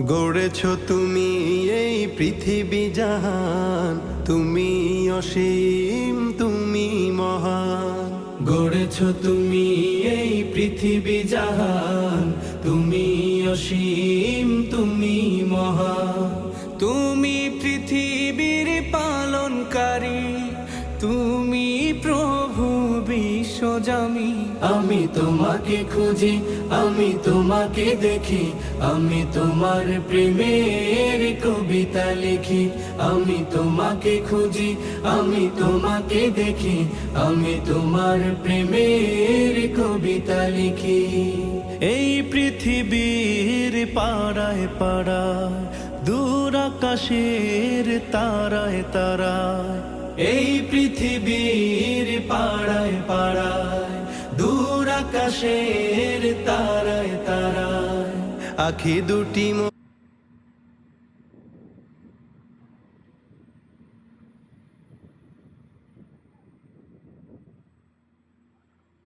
গড়েছ তুমি এই পৃথিবী জাহান, তুমি অসীম তুমি মহান। গড়েছ তুমি এই পৃথিবী জাহান, তুমি অসীম তুমি মহান। তুমি পৃথিবীর পালনকারী, তুমি প্রভু বিশ্বজামি। আমি তোমাকে খুঁজি, আমি তোমাকে দেখি, আমি তোমার প্রেমের কবিতা লিখি। আমি তোমাকে খুঁজি, আমি তোমাকে দেখি, আমি তোমার প্রেমের কবিতা লিখি। এই পৃথিবীর পাড়ায় পাড়ায়, দূর আকাশের তারায় তারায়, এই পৃথিবীর পাড়ায় পাড়ায়, দূর আকাশের তারায় তারায়, আখি দুটি